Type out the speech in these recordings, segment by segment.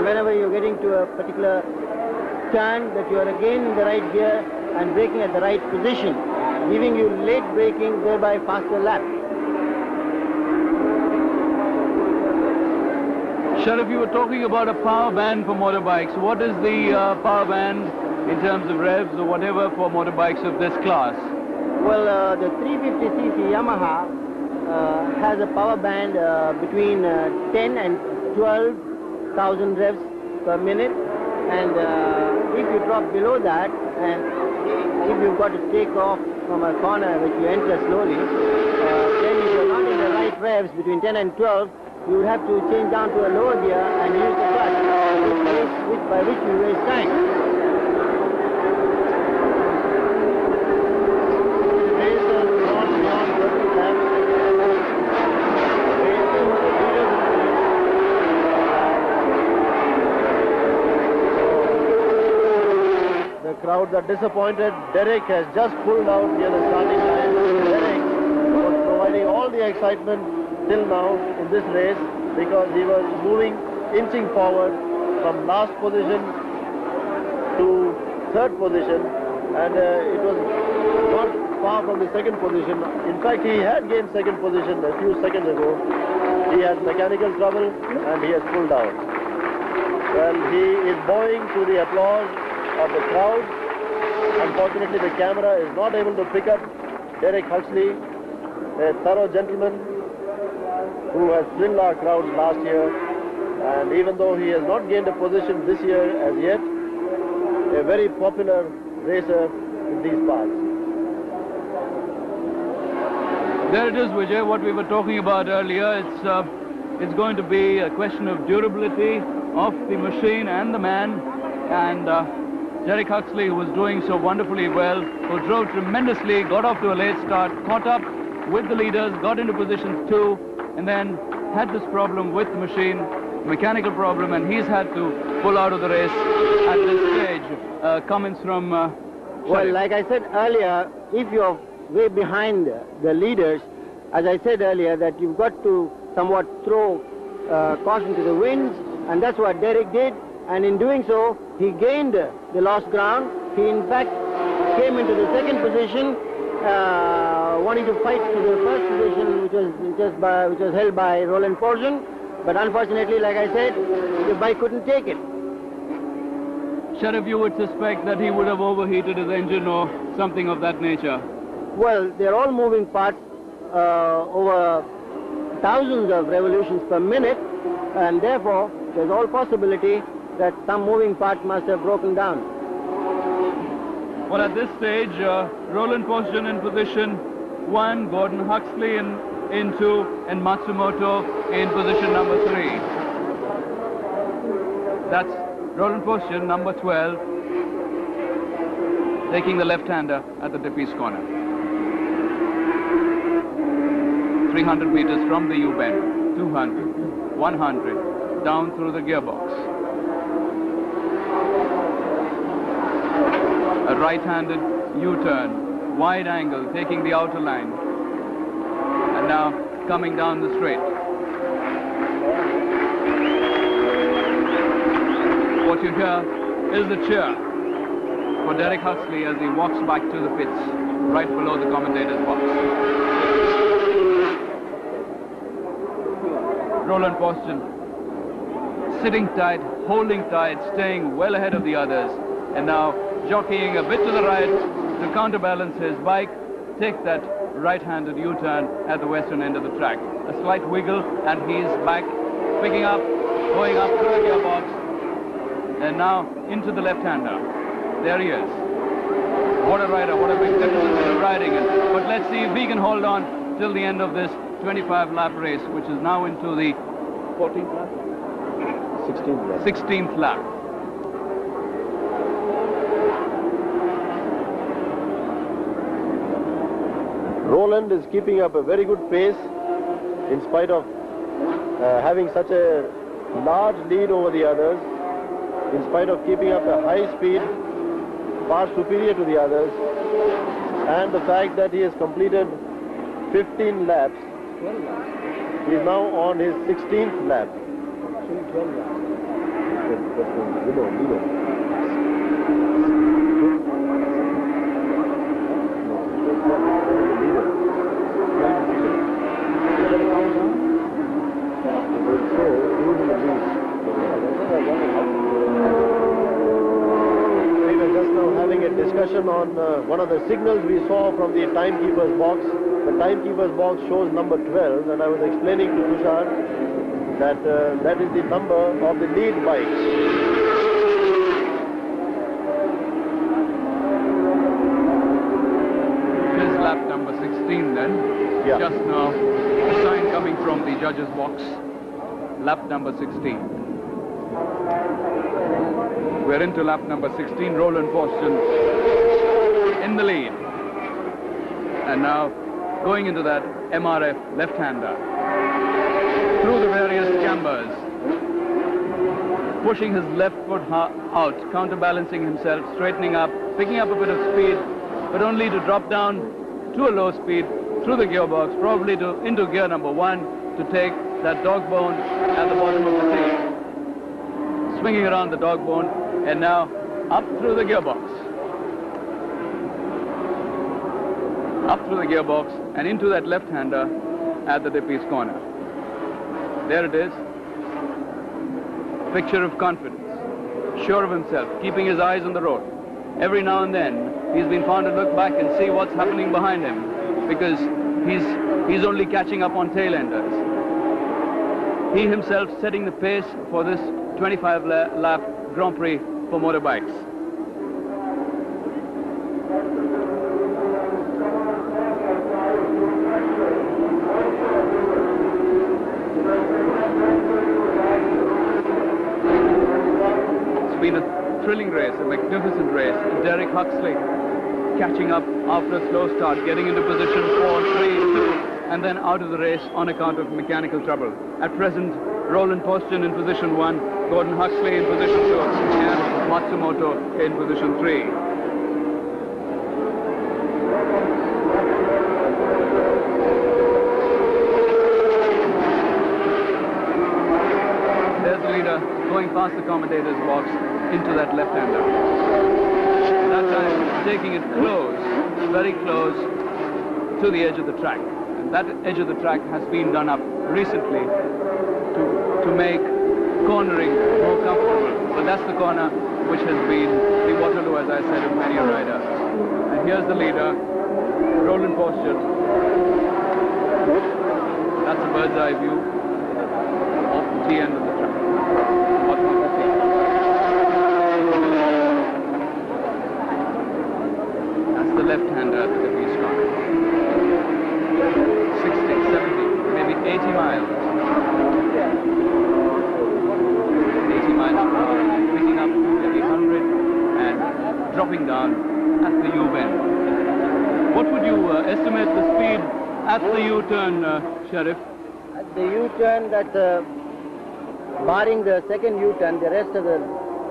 Whenever you're getting to a particular turn, that you are again in the right gear and braking at the right position, giving you late braking, thereby faster lap. Sharif, you were talking about a power band for motorbikes. What is the power band in terms of revs or whatever for motorbikes of this class? Well, the 350cc Yamaha has a power band between 10 and 12,000 revs per minute, and if you drop below that, and if you've got to take off from a corner which you enter slowly, then if you're not in the right revs between 10 and 12, you would have to change down to a lower gear and use the clutch, by which you waste time. The crowds are disappointed. Derek has just pulled out near the starting line. Derek was providing all the excitement till now in this race because he was moving, inching forward from last position to third position, and it was not far from the second position. In fact, he had gained second position a few seconds ago. He had mechanical trouble and he has pulled out. Well, he is bowing to the applause of the crowd. Unfortunately, the camera is not able to pick up Derek Huxley, a thorough gentleman who has thrilled our crowds last year, and even though he has not gained a position this year as yet, a very popular racer in these parts. There it is, Vijay, what we were talking about earlier. It's going to be a question of durability of the machine and the man, and Derek Huxley, who was doing so wonderfully well, who drove tremendously, got off to a late start, caught up with the leaders, got into positions 2, and then had this problem with the machine, mechanical problem, and he's had to pull out of the race at this stage. Comments from Well, like I said earlier, if you're way behind the leaders, as I said earlier, that you've got to somewhat throw caution to the winds, and that's what Derek did, and in doing so, he gained the lost ground. He in fact came into the second position, wanting to fight to the first position, which was held by Roland Portion, but unfortunately, like I said, the bike couldn't take it. Sharif, you would suspect that he would have overheated his engine or something of that nature? Well, they're all moving parts over thousands of revolutions per minute, and therefore there's all possibility that some moving parts must have broken down. Well, at this stage, Roland Poston in position 1, Gordon Huxley in 2, and Matsumoto in position number 3. That's Roland Poston, number 12, taking the left-hander at the Dippies corner. 300 meters from the U-bend, 200, 100, down through the gearbox. A right-handed U-turn, wide angle, taking the outer line. And now coming down the straight. What you hear is the cheer for Derek Huxley as he walks back to the pits, right below the commentator's box. Roland Poston sitting tight, holding tight, staying well ahead of the others, and now jockeying a bit to the right to counterbalance his bike, take that right-handed U-turn at the western end of the track. A slight wiggle, and he's back, picking up, going up through the gearbox, and now into the left-hander. There he is. What a rider, what a big difference in riding. But let's see if he can hold on till the end of this 25-lap race, which is now into the 14th lap? 16th lap. 16th lap. Roland is keeping up a very good pace in spite of having such a large lead over the others, in spite of keeping up a high speed far superior to the others, and the fact that he has completed 15 laps. He is now on his 16th lap. Discussion on one of the signals we saw from the timekeeper's box. The timekeeper's box shows number 12, and I was explaining to Tushar that that is the number of the lead bike. Here's lap number 16 then. Yeah. Just now, a sign coming from the judge's box. Lap number 16. We're into lap number 16. Roland Forstchen in the lead. And now going into that MRF left-hander. Through the various chambers. Pushing his left foot out, counterbalancing himself, straightening up, picking up a bit of speed, but only to drop down to a low speed through the gearbox, probably into gear number 1 to take that dog bone at the bottom of the tape. Swinging around the dog bone, and now up through the gearbox. Up through the gearbox and into that left-hander at the Dippies corner. There it is. Picture of confidence. Sure of himself, keeping his eyes on the road. Every now and then, he's been found to look back and see what's happening behind him, because he's only catching up on tail-enders. He himself setting the pace for this 25-lap Grand Prix for motorbikes. It's been a thrilling race, a magnificent race. Derek Huxley catching up after a slow start, getting into position 4, 3, 2, and then out of the race on account of mechanical trouble. At present, Roland Forstchen in position 1, Gordon Huxley in position 2, and Matsumoto in position 3. There's the leader going past the commentator's box into that left-hander. That time taking it close, very close to the edge of the track. And that edge of the track has been done up recently to make cornering more comfortable. But that's the corner which has been the Waterloo, as I said, of many a rider. And here's the leader, Roland Forstchen. That's a bird's eye view of the T end of the track. Bottom of the T. That's the left-hander at the Dippies corner. 60, 70, maybe 80 miles. 80 miles per hour, picking up maybe 100 and dropping down at the U-bend. What would you estimate the speed at the U-turn, Sheriff? At the U-turn, that barring the second U-turn, the rest of the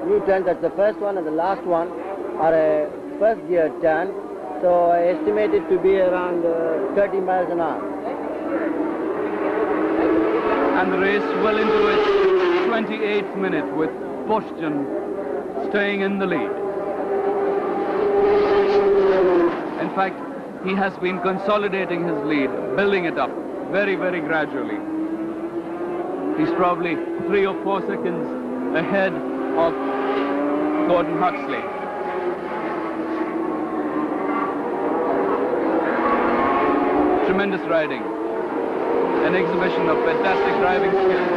U-turns, that's the first one and the last one, are a first gear turn. So I estimate it to be around 30 miles an hour. And the race well into its 28th minute with Forstchen staying in the lead. In fact, he has been consolidating his lead, building it up very, very gradually. He's probably 3 or 4 seconds ahead of Gordon Huxley. Tremendous riding. An exhibition of fantastic driving skills.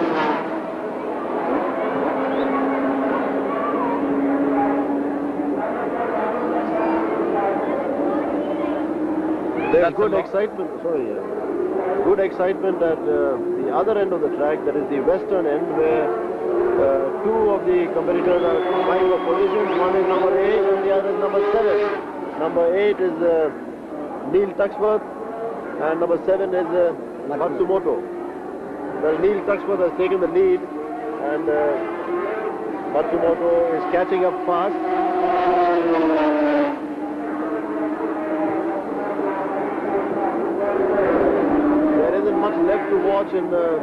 There's good excitement, good excitement at the other end of the track, that is the western end, where 2 of the competitors are vying for positions. One is number 8 and the other is number 7. Number 8 is Neil Tuxworth and number 7 is Matsumoto. Well, Neil Tuxworth has taken the lead and Matsumoto is catching up fast. There isn't much left to watch in the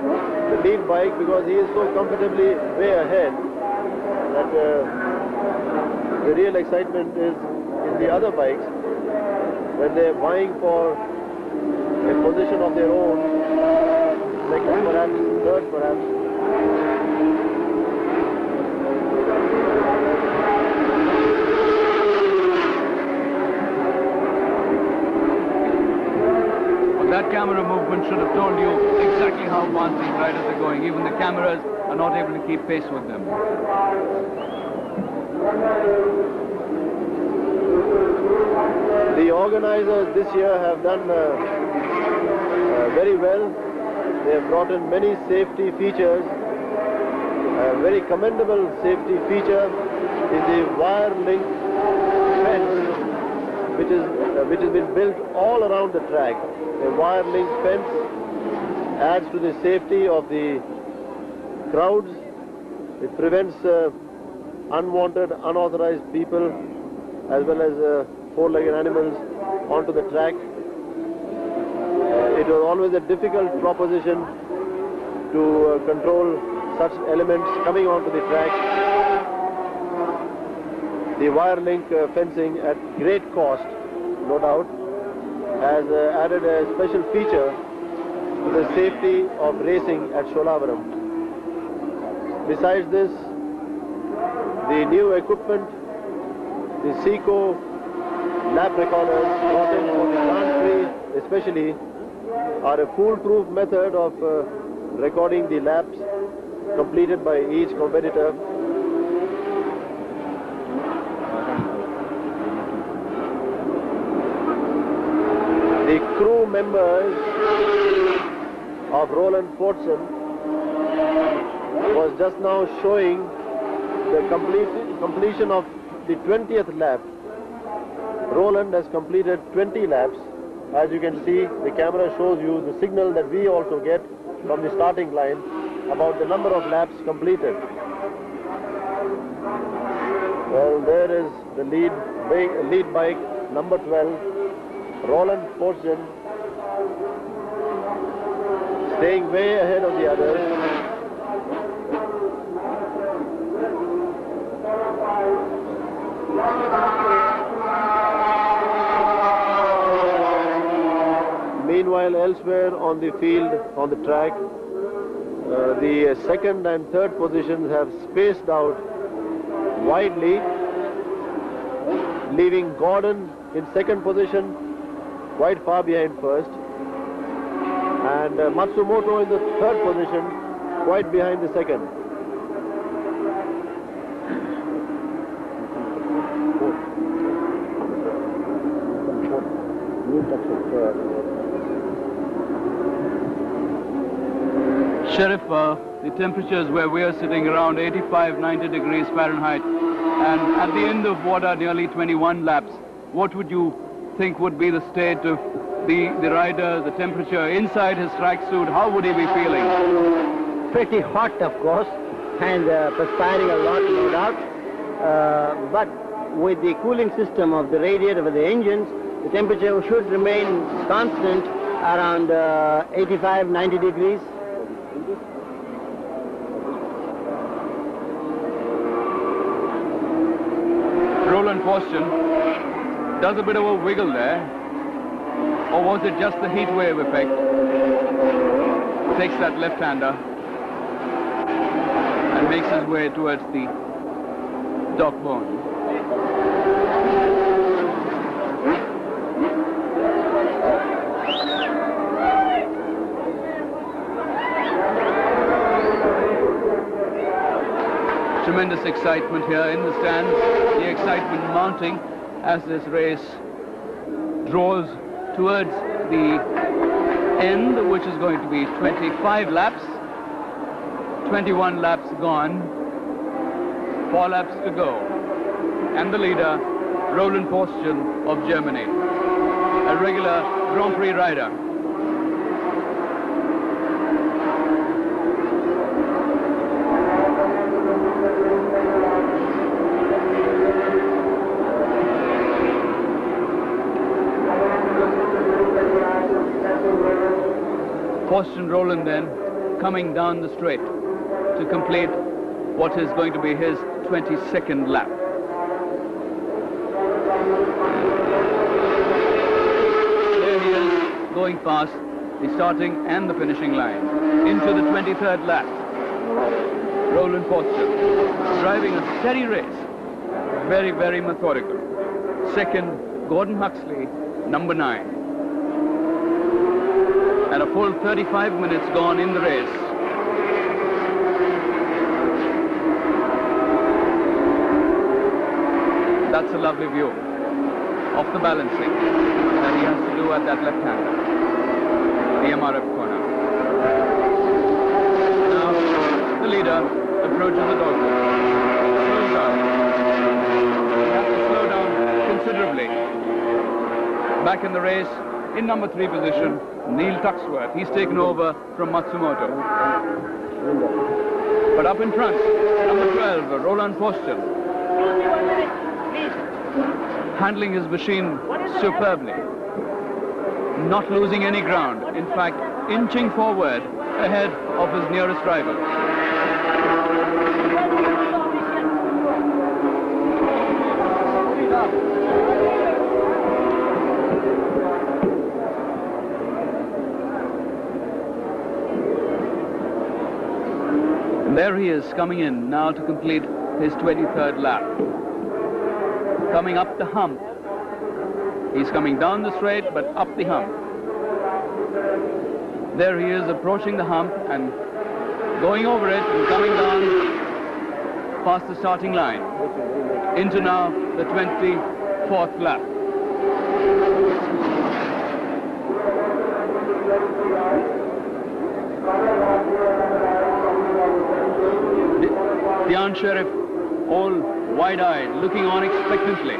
lead bike because he is so comfortably way ahead. the real excitement is in the other bikes when they're vying for a position of their own, second perhaps, third perhaps. That camera movement should have told you exactly how fast these riders are going. Even the cameras are not able to keep pace with them. The organizers this year have done very well. They have brought in many safety features. A very commendable safety feature is the wire link fence, which has been built all around the track. A wire link fence adds to the safety of the crowds. It prevents unwanted, unauthorized people as well as four-legged animals onto the track. It was always a difficult proposition to control such elements coming onto the track. The wire link fencing at great cost, no doubt, has added a special feature to the safety of racing at Sholavaram. Besides this, the new equipment, the Seco lap recorders brought in for the Grand Prix especially, are a foolproof method of recording the laps completed by each competitor. The crew members of Roland Fortson was just now showing the completion of the 20th lap. Roland has completed 20 laps. As you can see, the camera shows you the signal that we also get from the starting line about the number of laps completed. Well, there is the lead bike, number 12. Roland Fortson staying way ahead of the others. Meanwhile, elsewhere on the field, on the track, the second and third positions have spaced out widely, leaving Gordon in second position, quite far behind first, and Matsumoto in the third position, quite behind the second. Sheriff, the temperatures where we are sitting around 85, 90 degrees Fahrenheit, and at the end of what are nearly 21 laps, what would you think would be the state of the rider, the temperature inside his tracksuit? How would he be feeling? Pretty hot, of course, and perspiring a lot, no doubt. But with the cooling system of the radiator of the engines, the temperature should remain constant around 85, 90 degrees. Roland Fortson does a bit of a wiggle there, or was it just the heat wave effect? Takes that left-hander and makes his way towards the dock bone. Tremendous excitement here in the stands, the excitement mounting as this race draws towards the end, which is going to be 25 laps, 21 laps gone, 4 laps to go. And the leader, Roland Fortson of Germany, a regular Grand Prix rider. Fortson Roland then coming down the straight to complete what is going to be his 22nd lap. There he is, going past the starting and the finishing line. Into the 23rd lap. Roland Forster, driving a steady race. Very, very methodical. Second, Gordon Huxley, number 9. And a full 35 minutes gone in the race. That's a lovely view of the balancing that he has to do at that left-hander, the MRF corner. Now, the leader approaches the dolphin. Slows down. He has to slow down considerably. Back in the race, in number 3 position, Neil Tuxworth. He's taken over from Matsumoto. But up in front, number 12, Roland Forster. Handling his machine superbly. Not losing any ground. In fact, inching forward ahead of his nearest rival. And there he is, coming in now to complete his 23rd lap. Coming up the hump. He's coming down the straight, but up the hump. There he is, approaching the hump and going over it and coming down past the starting line. Into now the 24th lap. The Iron Sheriff, all wide-eyed, looking on expectantly.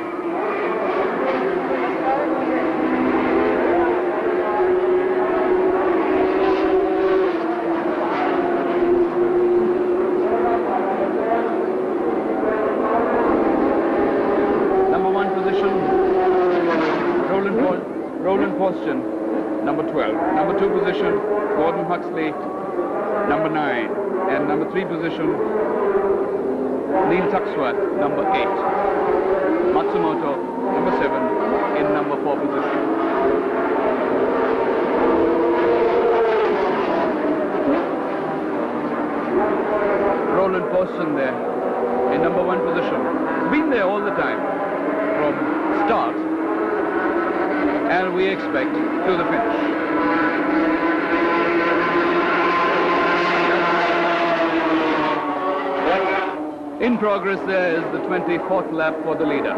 Number 1 position, Roland Forster, number 12. Number 2 position, Gordon Huxley, number 9. And number 3 position, Neil Tuxworth, number 8. Matsumoto, number 7, in number 4 position. Roland Forster there, in number 1 position. He's been there all the time, from start, and we expect to the finish. In progress there is the 24th lap for the leader.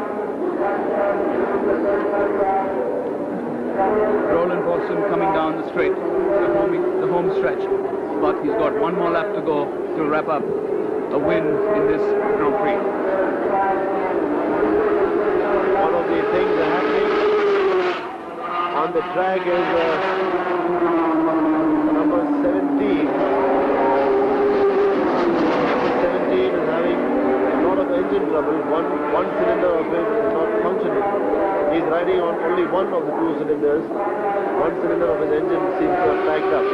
Roland Forster coming down the straight, the home stretch. But he's got one more lap to go to wrap up a win in this Grand Prix. One of the things that happening on the track is number 17. Is having a lot of engine trouble. One cylinder of it is not functioning. He's riding on only one of the 2 cylinders. One cylinder of his engine seems to have packed up.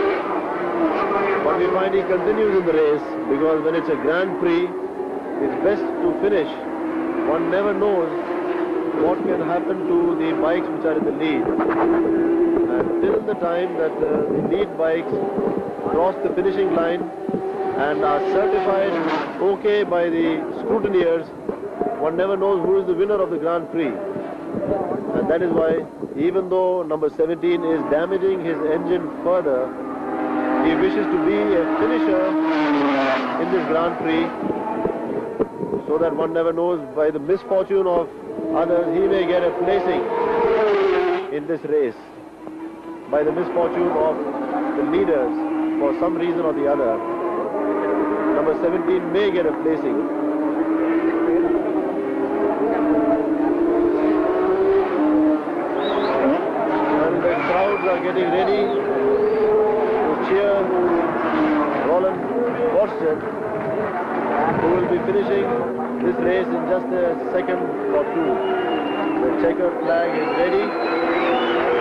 But we find he continues in the race because when it's a Grand Prix, it's best to finish. One never knows what can happen to the bikes which are in the lead. And till the time that the lead bikes cross the finishing line and are certified okay by the scrutineers, one never knows who is the winner of the Grand Prix. And that is why, even though number 17 is damaging his engine further, he wishes to be a finisher in this Grand Prix, so that one never knows, by the misfortune of others, he may get a placing in this race. By the misfortune of the leaders, for some reason or the other, number 17 may get a placing. And the crowds are getting ready to cheer Roland Forster, who will be finishing this race in just a second or 2. The checkered flag is ready.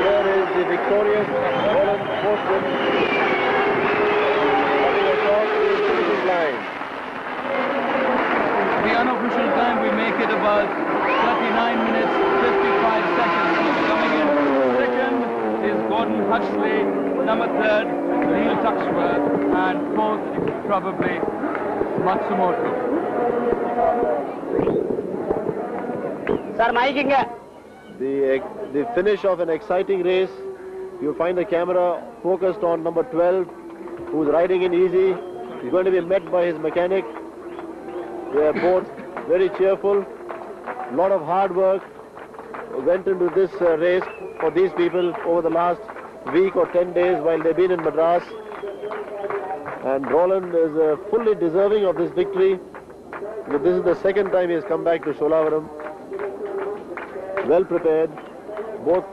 Here is the victorious Roland Forster coming across the finishing line. unofficial time, we make it about 39 minutes, 55 seconds. Coming in second is Gordon Huxley, number third, Neil Tuxworth, and fourth, probably Matsumoto. Sir, miking. The finish of an exciting race. You find the camera focused on number 12, who's riding in easy. He's going to be met by his mechanic. They are both very cheerful. A lot of hard work went into this race for these people over the last week or 10 days while they've been in Madras. And Roland is fully deserving of this victory. This is the second time he has come back to Sholavaram. Well prepared, both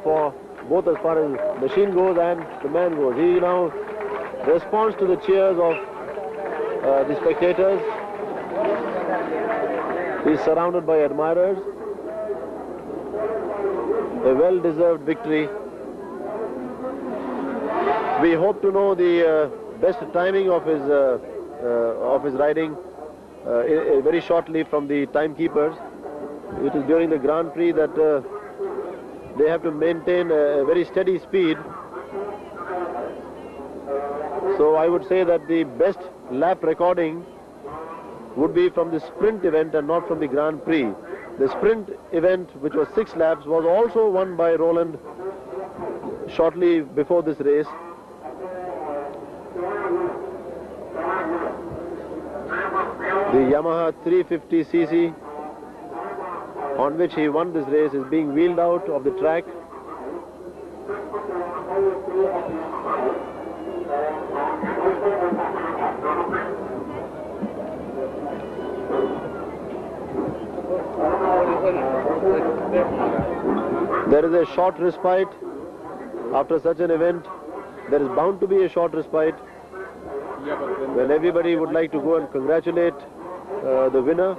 as far as machine goes and the man goes. He now responds to the cheers of the spectators. He's surrounded by admirers. A well-deserved victory. We hope to know the best timing of his riding very shortly from the timekeepers. It is during the Grand Prix that they have to maintain a very steady speed. So I would say that the best lap recording would be from the sprint event and not from the Grand Prix. The sprint event, which was 6 laps, was also won by Roland shortly before this race. The Yamaha 350cc on which he won this race is being wheeled out of the track. There is a short respite after such an event. There is bound to be a short respite when everybody would like to go and congratulate the winner.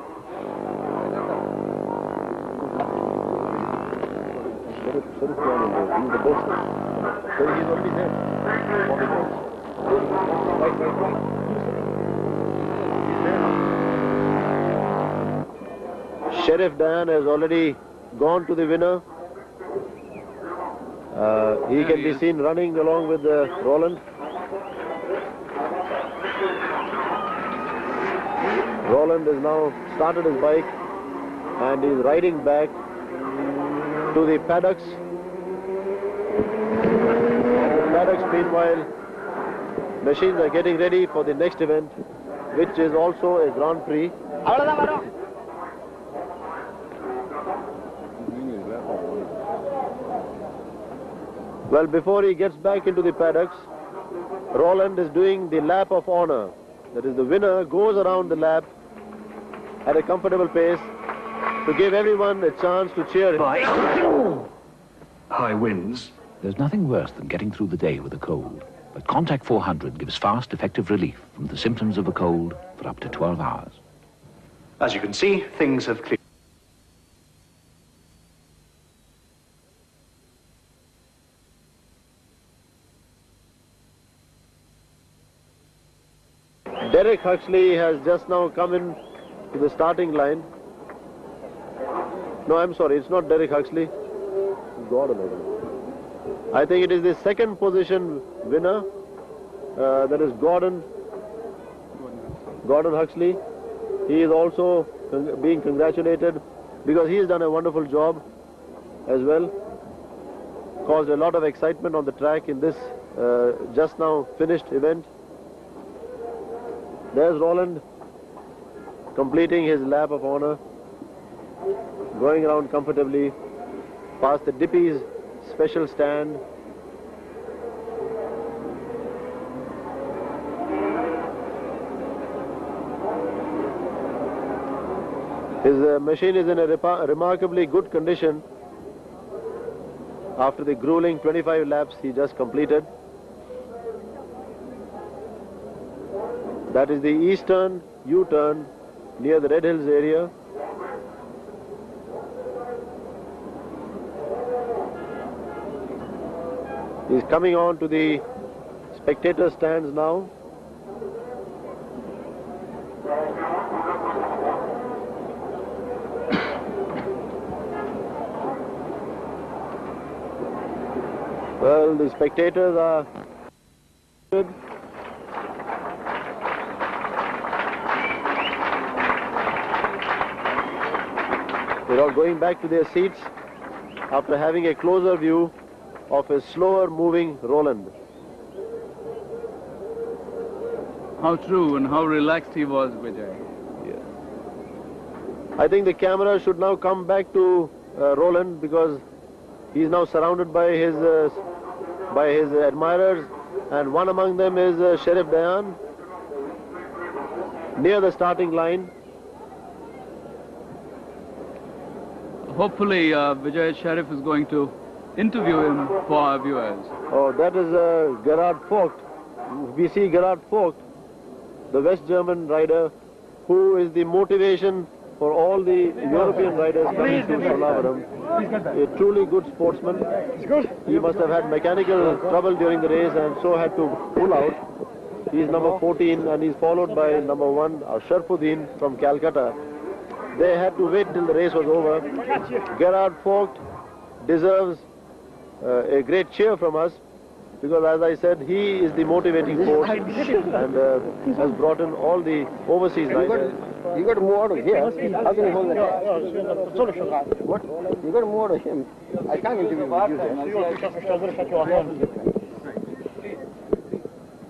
He's the best. So he's only there. Sheriff Dan has already gone to the winner. He can be seen running along with Roland. Roland has now started his bike and is riding back to the paddocks. The paddocks, meanwhile, machines are getting ready for the next event, which is also a Grand Prix. Well, before he gets back into the paddocks, Roland is doing the lap of honor. That is, the winner goes around the lap at a comfortable pace to give everyone a chance to cheer him. High winds. There's nothing worse than getting through the day with a cold, but Contact 400 gives fast, effective relief from the symptoms of a cold for up to 12 hours. As you can see, things have cleared. Derek Huxley has just now come in to the starting line. No, I'm sorry, it's not Derek Huxley. Gordon, I think it is the second position winner. That is Gordon Huxley. He is also being congratulated because he has done a wonderful job as well. Caused a lot of excitement on the track in this just now finished event. There's Roland completing his lap of honor, going around comfortably past the Dippy's special stand. His machine is in a remarkably good condition after the grueling 25 laps he just completed. That is the eastern U-turn near the Red Hills area. He's coming on to the spectator stands now. Well, the spectators are good. They're all going back to their seats after having a closer view of a slower moving Roland. How true and how relaxed he was, Vijay. Yeah. I think the camera should now come back to Roland, because he's now surrounded by his admirers, and one among them is Sheriff Dayan near the starting line. Hopefully, Vijay Sharif is going to interview him for our viewers. Oh, that is Gerhard Vogt. We see Gerhard Vogt, the West German rider, who is the motivation for all the European riders coming to Solavaram. A truly good sportsman. He must have had mechanical trouble during the race and so had to pull out. He's number 14 and he's followed by number 1, Sharfuddin from Calcutta. They had to wait till the race was over. Gerhard Vogt deserves a great cheer from us, because, as I said, he is the motivating force and has brought in all the overseas riders. You got to move out of here. How can you hold that? What? You got to move out of him. I can't interview you.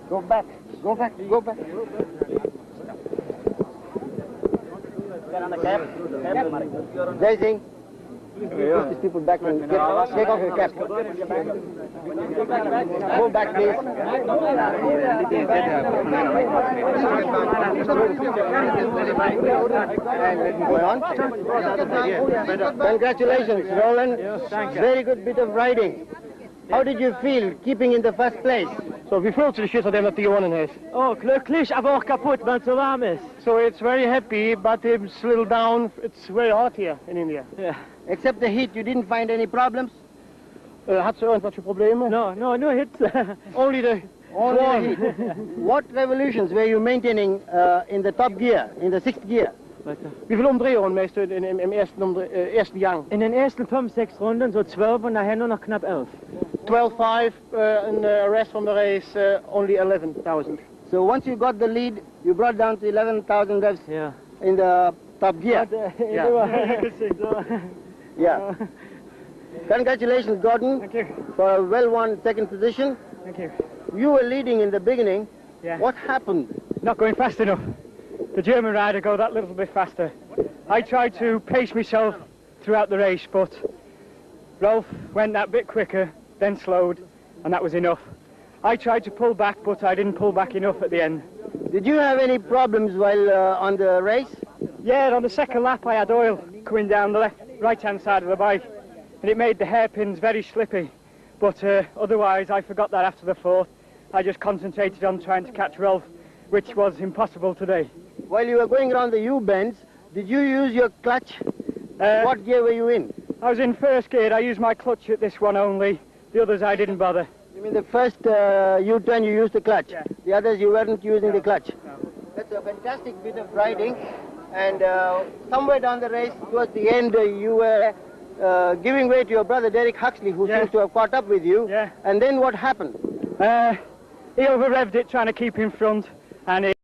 Go back. Go back. Go back. Jai Singh. Push these people back and take off your cap. Go back, please. Congratulations, Roland. Very good bit of riding. How did you feel keeping in the first place? So wie voelt zich dat hij dat gewonnen heeft? Oh, glücklich, aber auch kaputt, weil es so warm ist. So it's very happy, but it's a little down. It's very hot here in India. Yeah. Except the heat, you didn't find any problems? Had ze irgendwelche problemen? No hit. Only the heat. What revolutions were you maintaining in the top gear, in the 6th gear? Wie viel umdrehungen meestal im ersten Gang? In den ersten 5, 6 Runden so 12 und nachher nur noch knapp 11. 12.5 and the rest from the race only 11,000. So once you got the lead, you brought down to 11,000 revs in the top gear. Yeah. Congratulations, Gordon. Thank you. For a well-won 2nd position. Thank you. You were leading in the beginning. Yeah. What happened? Not going fast enough. The German rider go that little bit faster. I tried to pace myself throughout the race, but Rolf went that bit quicker, then slowed, and that was enough. I tried to pull back, but I didn't pull back enough at the end. Did you have any problems while on the race? Yeah, on the second lap I had oil coming down the right-hand side of the bike, and it made the hairpins very slippy. But otherwise, I forgot that after the 4th. I just concentrated on trying to catch Rolf, which was impossible today. While you were going around the U-bends, did you use your clutch? What gear were you in? I was in 1st gear. I used my clutch at this one only. The others I didn't bother. You mean the first U-turn you used the clutch? Yeah. The others you weren't using the clutch? No. That's a fantastic bit of riding. And somewhere down the race, towards the end, you were giving way to your brother Derek Huxley, who seems to have caught up with you. Yeah. And then what happened? He over-revved it trying to keep in front, and